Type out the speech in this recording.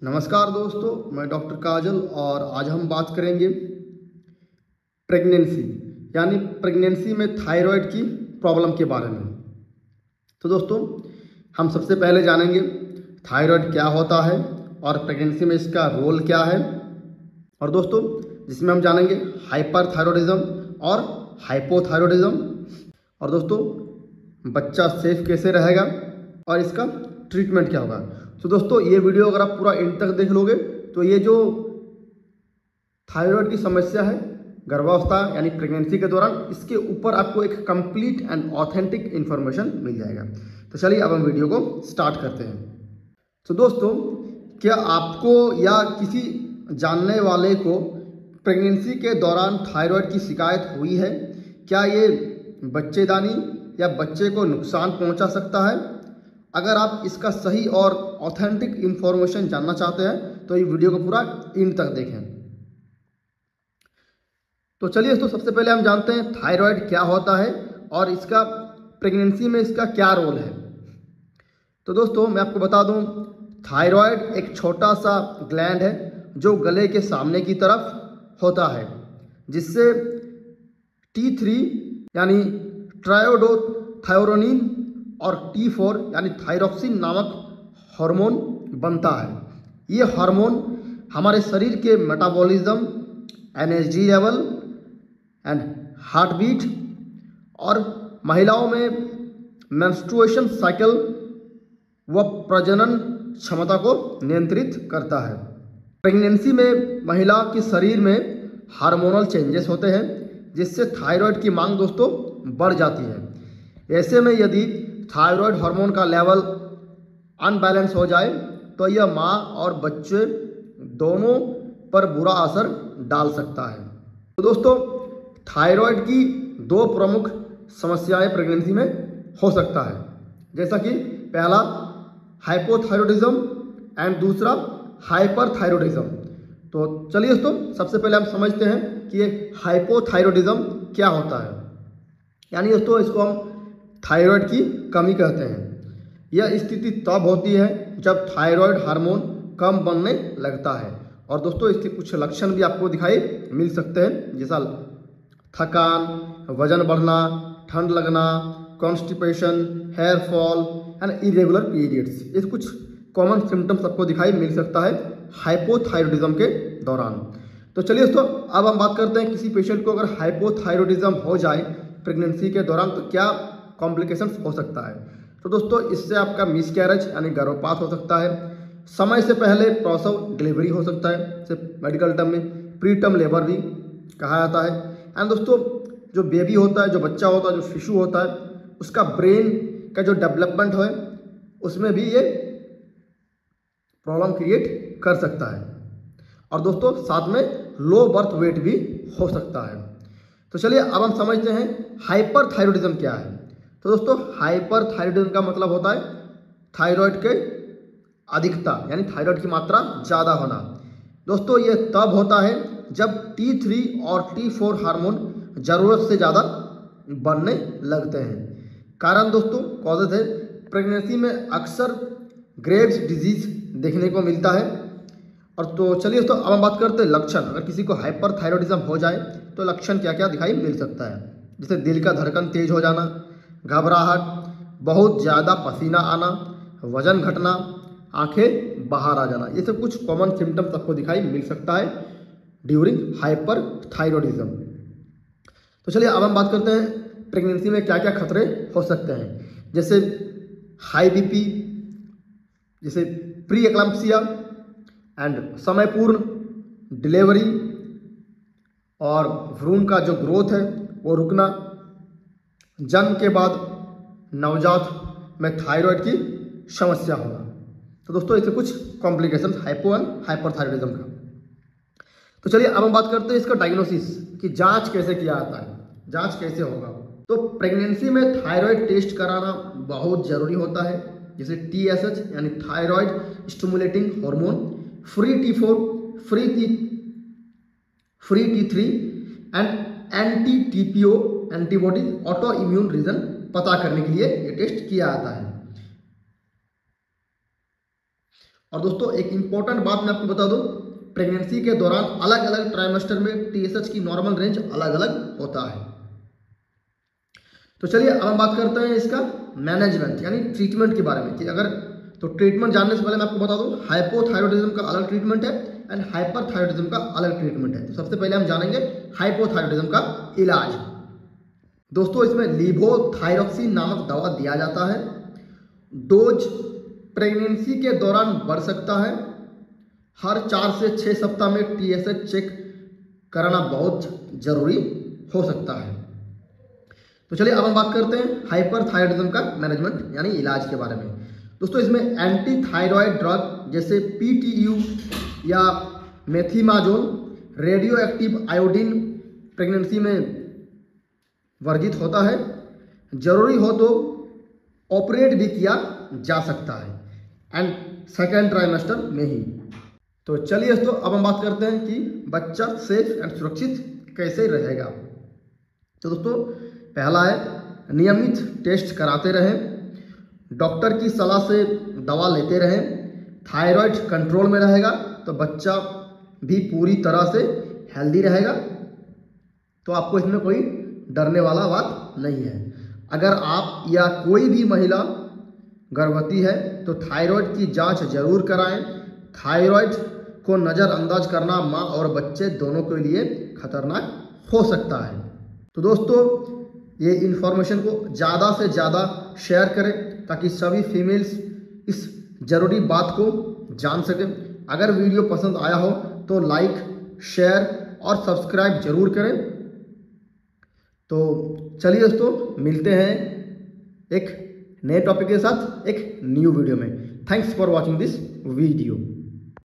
नमस्कार दोस्तों, मैं डॉक्टर काजल और आज हम बात करेंगे प्रेगनेंसी यानी प्रेगनेंसी में थायराइड की प्रॉब्लम के बारे में। तो दोस्तों, हम सबसे पहले जानेंगे थायराइड क्या होता है और प्रेगनेंसी में इसका रोल क्या है। और दोस्तों, जिसमें हम जानेंगे हाइपरथायरॉयडिज्म और हाइपोथायरॉयडिज्म। और दोस्तों, बच्चा सेफ कैसे रहेगा और इसका ट्रीटमेंट क्या होगा। तो दोस्तों, ये वीडियो अगर आप पूरा एंड तक देख लोगे तो ये जो थायराइड की समस्या है गर्भावस्था यानी प्रेगनेंसी के दौरान, इसके ऊपर आपको एक कंप्लीट एंड ऑथेंटिक इन्फॉर्मेशन मिल जाएगा। तो चलिए अब हम वीडियो को स्टार्ट करते हैं। तो दोस्तों, क्या आपको या किसी जानने वाले को प्रेगनेंसी के दौरान थायराइड की शिकायत हुई है? क्या ये बच्चेदानी या बच्चे को नुकसान पहुंचा सकता है? अगर आप इसका सही और ऑथेंटिक इन्फॉर्मेशन जानना चाहते हैं तो ये वीडियो को पूरा एंड तक देखें। तो चलिए दोस्तों, सबसे पहले हम जानते हैं थायराइड क्या होता है और इसका प्रेगनेंसी में इसका क्या रोल है। तो दोस्तों, मैं आपको बता दूं, थायराइड एक छोटा सा ग्लैंड है जो गले के सामने की तरफ होता है, जिससे T3 यानी ट्रायोडोथायोरोनिन और T4 यानी थायरोक्सिन नामक हार्मोन बनता है। ये हार्मोन हमारे शरीर के metabolism, energy level and heart beat और महिलाओं में मेंस्ट्रुएशन साइकिल व प्रजनन क्षमता को नियंत्रित करता है। प्रेगनेंसी में महिला के शरीर में हार्मोनल चेंजेस होते हैं, जिससे थायराइड की मांग दोस्तों बढ़ जाती है। ऐसे में यदि थायराइड हार्मोन का लेवल अनबैलेंस हो जाए तो यह माँ और बच्चे दोनों पर बुरा असर डाल सकता है। तो दोस्तों, थायराइड की दो प्रमुख समस्याएं प्रेगनेंसी में हो सकता है, जैसा कि पहला हाइपोथायरॉयडिज्म एंड दूसरा हाइपरथायरॉयडिज्म। तो चलिए दोस्तों, सबसे पहले हम समझते हैं कि ये हाइपोथायरॉयडिज्म क्या होता है। यानी दोस्तों, इसको हम थायराइड की कमी कहते हैं। यह स्थिति तब होती है जब थायराइड हार्मोन कम बनने लगता है। और दोस्तों, इसके कुछ लक्षण भी आपको दिखाई मिल सकते हैं, जैसा थकान, वजन बढ़ना, ठंड लगना, constipation, hair fall and irregular periods. ये कुछ कॉमन सिम्टम्स आपको दिखाई मिल सकता है हाइपोथायरॉयडिज्म के दौरान। तो चलिए दोस्तों, अब हम बात करते हैं किसी पेशेंट को अगर हाइपोथायरॉयडिज्म हो जाए प्रेगनेंसी के दौरान तो क्या कॉम्प्लिकेशंस हो सकता है। तो दोस्तों, इससे आपका मिसकैरेज यानी गर्भपात हो सकता है, समय से पहले प्रसव डिलीवरी हो सकता है, इसे मेडिकल टर्म में प्री टर्म लेबर भी कहा जाता है। एंड दोस्तों, जो बेबी होता है, जो बच्चा होता है, जो शिशु होता है, उसका ब्रेन का जो डेवलपमेंट है उसमें भी ये प्रॉब्लम क्रिएट कर सकता है। और दोस्तों, साथ में लो बर्थ वेट भी हो सकता है। तो चलिए अब हम समझते हैं हाइपरथायरॉयडिज्म क्या है। तो दोस्तों, हाइपरथायरॉयडिज्म का मतलब होता है थायराइड के अधिकता यानी थायराइड की मात्रा ज़्यादा होना। दोस्तों, ये तब होता है जब T3 और T4 हार्मोन ज़रूरत से ज़्यादा बनने लगते हैं। कारण दोस्तों, कॉजेज है, प्रेगनेंसी में अक्सर ग्रेव्स डिजीज देखने को मिलता है। और तो चलिए दोस्तों, अब हम बात करते हैं लक्षण। अगर किसी को हाइपरथायरॉयडिज्म हो जाए तो लक्षण क्या क्या दिखाई मिल सकता है, जैसे दिल का धड़कन तेज हो जाना, घबराहट, बहुत ज़्यादा पसीना आना, वजन घटना, आंखें बाहर आ जाना। ये सब कुछ कॉमन सिम्टम्स आपको दिखाई मिल सकता है ड्यूरिंग हाइपरथायरॉयडिज्म। तो चलिए अब हम बात करते हैं प्रेगनेंसी में क्या क्या खतरे हो सकते हैं, जैसे हाई बीपी, जैसे प्री एक्लैम्प्सिया एंड समय पूर्ण डिलीवरी और भ्रूण का जो ग्रोथ है वो रुकना, जन्म के बाद नवजात में थायराइड की समस्या होना। तो दोस्तों, इससे कुछ कॉम्प्लिकेशंस हाइपो एंड हाइपरथायरॉयडिज्म का। तो चलिए अब हम बात करते हैं इसका डायग्नोसिस कि जांच कैसे किया जाता है, जांच कैसे होगा। तो प्रेगनेंसी में थायराइड टेस्ट कराना बहुत जरूरी होता है, जैसे TSH यानी thyroid stimulating hormone, free T4, free T3 and anti TPO antibody auto immune reason पता करने के लिए ये टेस्ट किया जाता है। और दोस्तों एक इम्पॉर्टेंट बात मैं आपको बता दूं, प्रेगनेंसी के दौरान अलग अलग ट्राइमेस्टर में टीएसएच की नॉर्मल रेंज अलग अलग होता है। तो चलिए अब हम बात करते हैं इसका मैनेजमेंट यानी ट्रीटमेंट के बारे में कि अगर तो ट्रीटमेंट जानने से पहले मैं आपको बता दूं, हाइपोथायरॉयडिज्म का अलग ट्रीटमेंट है एंड हाइपरथायरॉयडिज्म का अलग ट्रीटमेंट है। तो सबसे पहले हम जानेंगे हाइपोथायरॉयडिज्म का इलाज। दोस्तों इसमें लीवोथायरॉक्सिन नामक दवा दिया जाता है। डोज प्रेगनेंसी के दौरान बढ़ सकता है। हर 4 से 6 सप्ताह में टीएसएच चेक कराना बहुत जरूरी हो सकता है। तो चलिए अब हम बात करते हैं हाइपरथायरॉयडिज्म का मैनेजमेंट यानी इलाज के बारे में। दोस्तों इसमें एंटी थायरॉयड ड्रग जैसे पीटीयू या मेथिमाजोल, रेडियो एक्टिव आयोडीन प्रेगनेंसी में वर्जित होता है। जरूरी हो तो ऑपरेट भी किया जा सकता है एंड सेकेंड ट्राइमेस्टर में ही। तो चलिए दोस्तों अब हम बात करते हैं कि बच्चा सेफ एंड सुरक्षित कैसे रहेगा। तो दोस्तों पहला है नियमित टेस्ट कराते रहें, डॉक्टर की सलाह से दवा लेते रहें, थायराइड कंट्रोल में रहेगा तो बच्चा भी पूरी तरह से हेल्दी रहेगा। तो आपको इसमें कोई डरने वाला बात नहीं है। अगर आप या कोई भी महिला गर्भवती है तो थायराइड की जांच जरूर कराएं। थायराइड को नज़रअंदाज करना माँ और बच्चे दोनों के लिए खतरनाक हो सकता है। तो दोस्तों ये इन्फॉर्मेशन को ज़्यादा से ज़्यादा शेयर करें ताकि सभी फीमेल्स इस ज़रूरी बात को जान सकें। अगर वीडियो पसंद आया हो तो लाइक, शेयर और सब्सक्राइब जरूर करें। तो चलिए दोस्तों मिलते हैं एक नए टॉपिक के साथ एक न्यू वीडियो में। Thanks for watching this video.